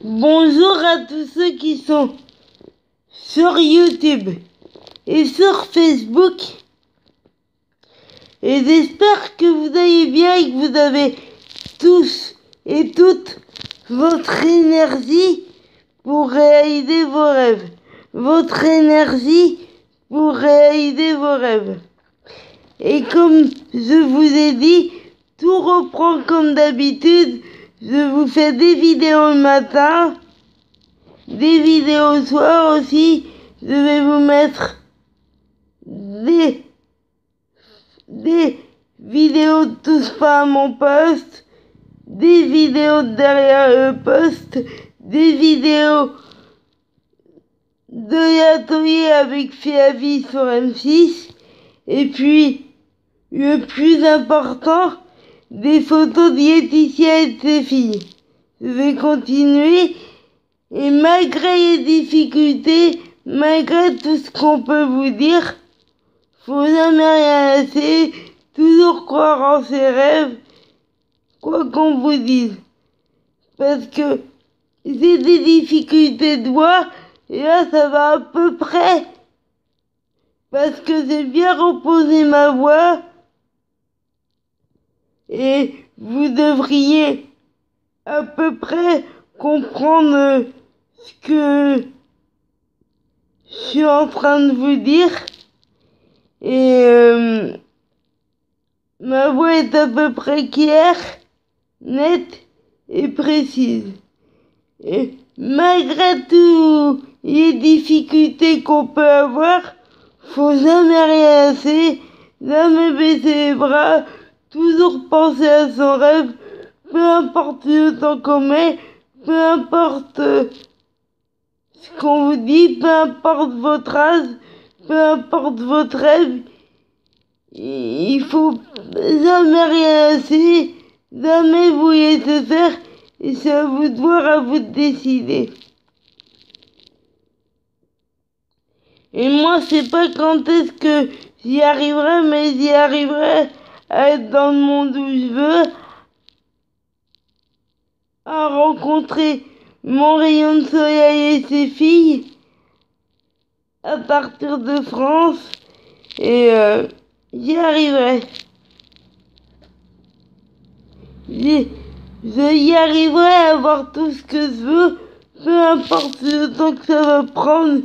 Bonjour à tous ceux qui sont sur YouTube et sur Facebook. Et j'espère que vous allez bien et que vous avez tous et toutes votre énergie pour réaliser vos rêves. Votre énergie pour réaliser vos rêves. Et comme je vous ai dit, tout reprend comme d'habitude. Je vous fais des vidéos le matin, des vidéos le soir aussi. Je vais vous mettre des vidéos tous pas à mon poste, des vidéos derrière le poste, des vidéos de l'atelier avec Fiavi sur M6, et puis le plus important, des photos de Laetitia et de ses filles. Je vais continuer, et malgré les difficultés, malgré tout ce qu'on peut vous dire, faut jamais rien lâcher, toujours croire en ses rêves, quoi qu'on vous dise. Parce que j'ai des difficultés de voix, et là ça va à peu près. Parce que j'ai bien reposé ma voix, et vous devriez à peu près comprendre ce que je suis en train de vous dire. Et ma voix est à peu près claire, nette et précise. Et malgré toutes les difficultés qu'on peut avoir, faut jamais rien lâcher, jamais baisser les bras, toujours penser à son rêve, peu importe le temps qu'on met, peu importe ce qu'on vous dit, peu importe votre âge, peu importe votre rêve, il faut jamais rien lâcher, jamais vous laisser faire, et c'est à vous de voir, à vous de décider. Et moi, je sais pas quand est-ce que j'y arriverai, mais j'y arriverai à être dans le monde où je veux, à rencontrer mon rayon de soleil et ses filles, à partir de France, et j'y arriverai. Je y arriverai à avoir tout ce que je veux, peu importe le temps que ça va prendre,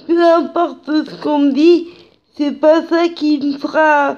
peu importe ce qu'on me dit, c'est pas ça qui me fera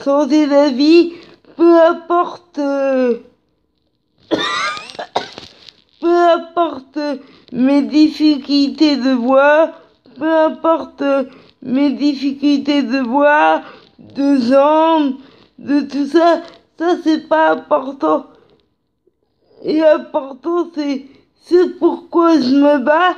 changer d'avis, peu importe mes difficultés de voix, peu importe mes difficultés de voix, de jambes, de tout ça, ça c'est pas important. Et important c'est ce pourquoi je me bats,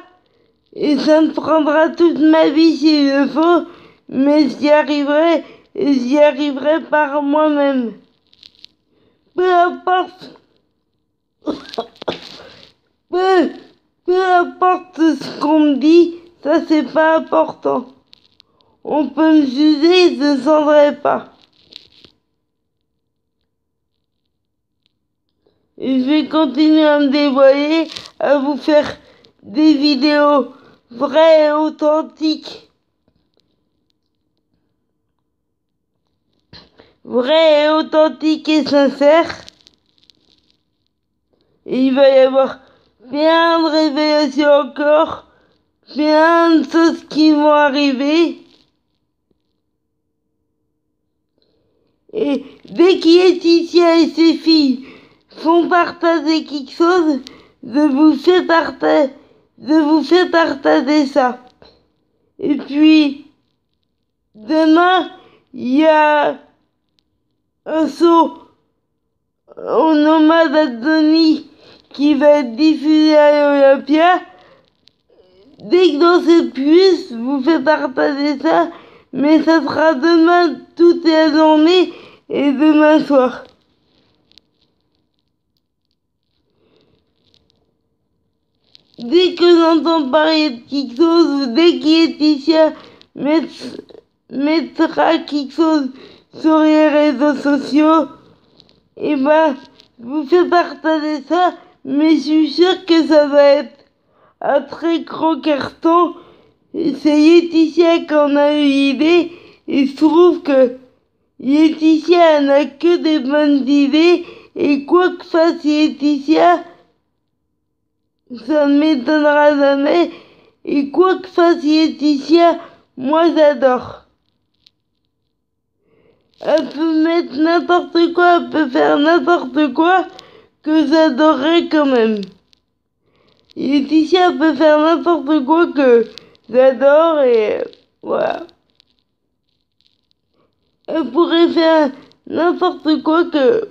et ça me prendra toute ma vie s'il le faut, mais j'y arriverai, et j'y arriverai par moi-même. Peu importe, peu importe ce qu'on me dit, ça c'est pas important. On peut me juger, je ne changerai pas. Et je vais continuer à me dévoiler, à vous faire des vidéos vraies et authentiques. Vraies et authentiques et sincères. Et il va y avoir plein de révélations encore, plein de choses qui vont arriver. Et dès qu'Laetitia et ses filles font partager quelque chose, je vous fais partager ça. Et puis, demain, il y a un saut au nomade Adoni qui va être diffusé à l'Olympia. Dès que dans cette puce, je vous fais partager ça, mais ça sera demain toute la journée et demain soir. Dès que j'entends parler de quelque chose, ou dès qu'Laetitia mettra quelque chose sur les réseaux sociaux, et ben, je vous fais partager ça, mais je suis sûre que ça va être un très grand carton. C'est Laetitia qui en a eu l'idée, et je trouve que Laetitia n'a que des bonnes idées, et quoi que fasse Laetitia, ça ne m'étonnera jamais, et quoi que fasse Laetitia, moi j'adore. Elle peut mettre n'importe quoi, elle peut faire n'importe quoi, que j'adorerais quand même. Laetitia peut faire n'importe quoi que j'adore, et voilà. Elle pourrait faire n'importe quoi que,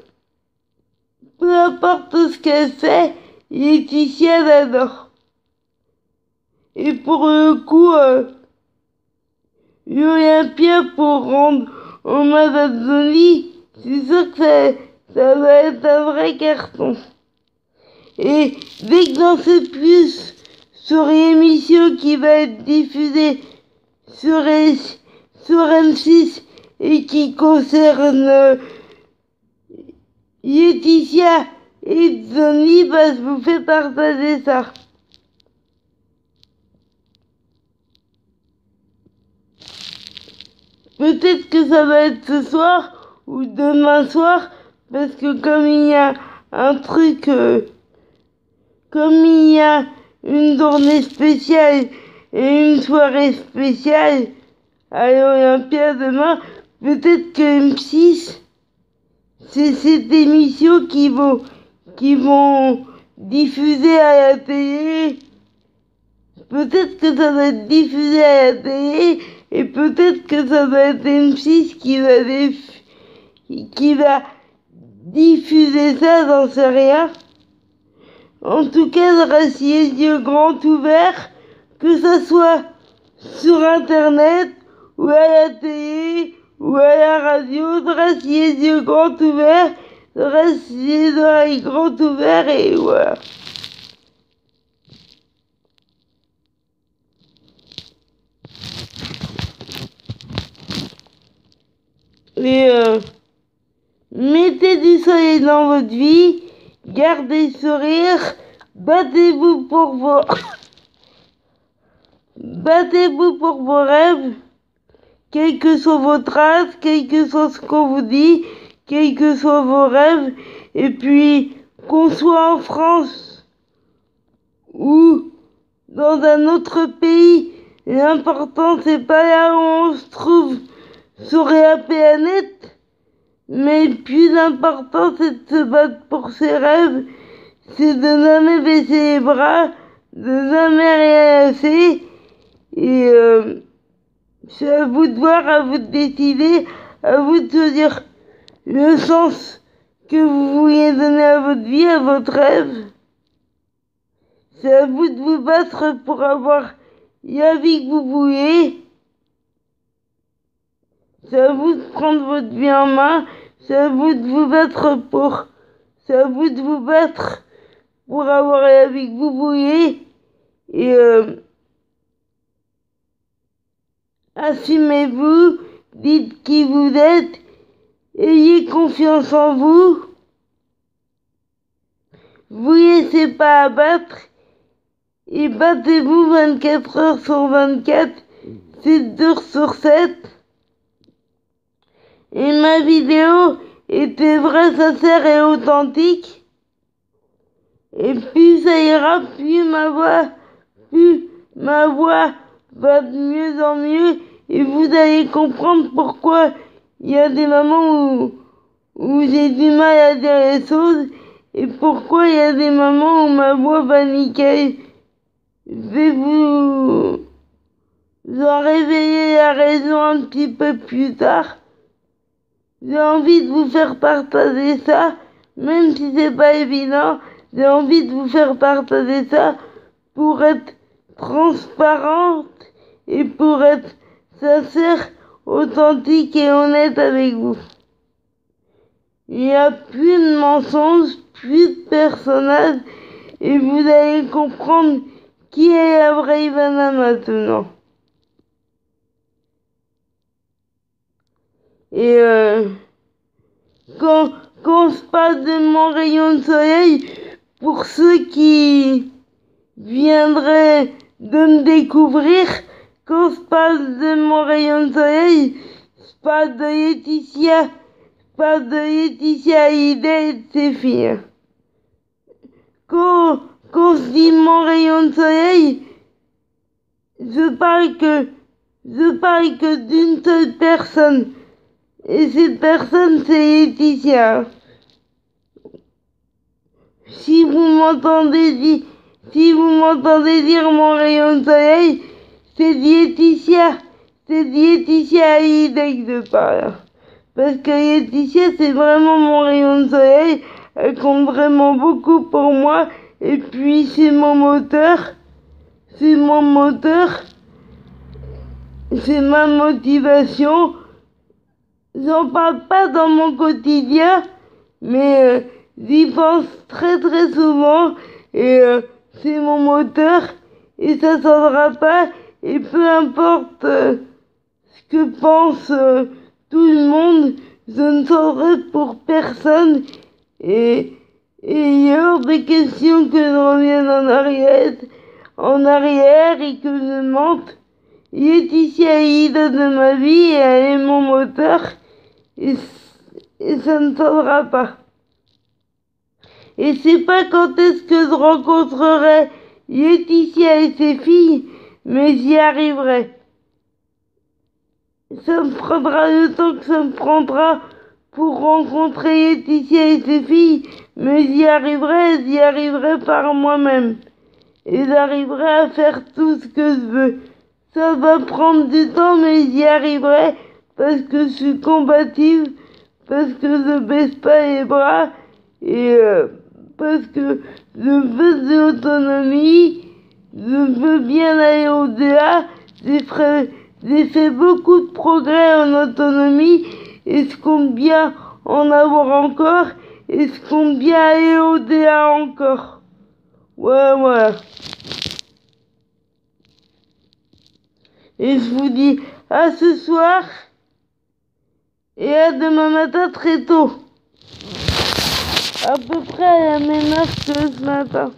peu importe ce qu'elle fait, Laetitia l'adore. Et pour le coup, Olympia pour rendre hommage à Johnny, c'est sûr que ça va être un vrai carton. Et dès que j'en sais plus sur l'émission qui va être diffusée sur M6 et qui concerne Laetitia et Johnny, bah, je vous fais partager ça. Peut-être que ça va être ce soir ou demain soir, parce que comme il y a un truc, comme il y a une journée spéciale et une soirée spéciale à l'Olympia demain, peut-être que M6, c'est cette émission qui vont diffuser à la télé. Peut-être que ça va être diffusé à la télé, et peut-être que ça va être M6 qui va diffuser ça, j'en sais rien. En tout cas, je reste les yeux grands ouverts, que ça soit sur internet, ou à la télé, ou à la radio, je reste les yeux grands ouverts, je reste les oreilles grands ouverts, et voilà. Et mettez du soleil dans votre vie, gardez le sourire, battez-vous pour vos rêves, quel que soit votre âge, quel que soit ce qu'on vous dit, quels que soient vos rêves, et puis qu'on soit en France ou dans un autre pays, l'important c'est pas là où on se trouve sur la planète, mais le plus important c'est de se battre pour ses rêves, c'est de jamais baisser les bras, de jamais rien lâcher, et c'est à vous de voir, à vous de décider, à vous de se dire le sens que vous vouliez donner à votre vie, à votre rêve. C'est à vous de vous battre pour avoir la vie que vous voulez. C'est à vous de prendre votre vie en main. C'est à vous de vous battre pour. C'est à vous de vous battre pour avoir la vie que vous voulez. Et assumez-vous, dites qui vous êtes, ayez confiance en vous. Vous laissez pas abattre et battez-vous 24 heures sur 24, 7 jours sur 7. Et ma vidéo était vraie, sincère et authentique. Et plus ça ira, plus ma voix va de mieux en mieux. Et vous allez comprendre pourquoi il y a des moments où j'ai du mal à dire les choses. Et pourquoi il y a des moments où ma voix va nickel. Je vais vous en réveiller la raison un petit peu plus tard. J'ai envie de vous faire partager ça, même si c'est pas évident. J'ai envie de vous faire partager ça pour être transparente et pour être sincère, authentique et honnête avec vous. Il n'y a plus de mensonges, plus de personnages, et vous allez comprendre qui est la vraie Ivana maintenant. Et quand on se parle de mon rayon de soleil, pour ceux qui viendraient de me découvrir, quand je parle de mon rayon de soleil, je parle de Laetitia, Hallyday et de ses filles. Quand je dis mon rayon de soleil, je parle que d'une seule personne. Et cette personne, c'est Laetitia. Si vous m'entendez dire mon rayon de soleil, c'est Laetitia Hallyday que je parle. Parce que Laetitia, c'est vraiment mon rayon de soleil. Elle compte vraiment beaucoup pour moi. Et puis, c'est mon moteur. C'est ma motivation. J'en parle pas dans mon quotidien, mais j'y pense très souvent. Et c'est mon moteur. Et ça s'en pas. Et peu importe ce que pense tout le monde, je ne saurais pour personne. Et il y a hors de question que je revienne en arrière et que je mente. Laetitia Hallyday de ma vie, et elle est mon moteur. Et ça ne s'aura pas. Et c'est pas quand est-ce que je rencontrerai Laetitia et ses filles, mais j'y arriverai. Ça me prendra le temps que ça me prendra pour rencontrer Laetitia et ses filles, mais j'y arriverai par moi-même. Et j'arriverai à faire tout ce que je veux. Ça va prendre du temps, mais j'y arriverai parce que je suis combative, parce que je baisse pas les bras et parce que je veux de l'autonomie, je veux bien aller au-delà. J'ai fait beaucoup de progrès en autonomie et je compte bien en avoir encore et je compte bien aller au-delà encore. Voilà. Et je vous dis à ce soir et à demain matin très tôt. À peu près à la même heure que ce matin.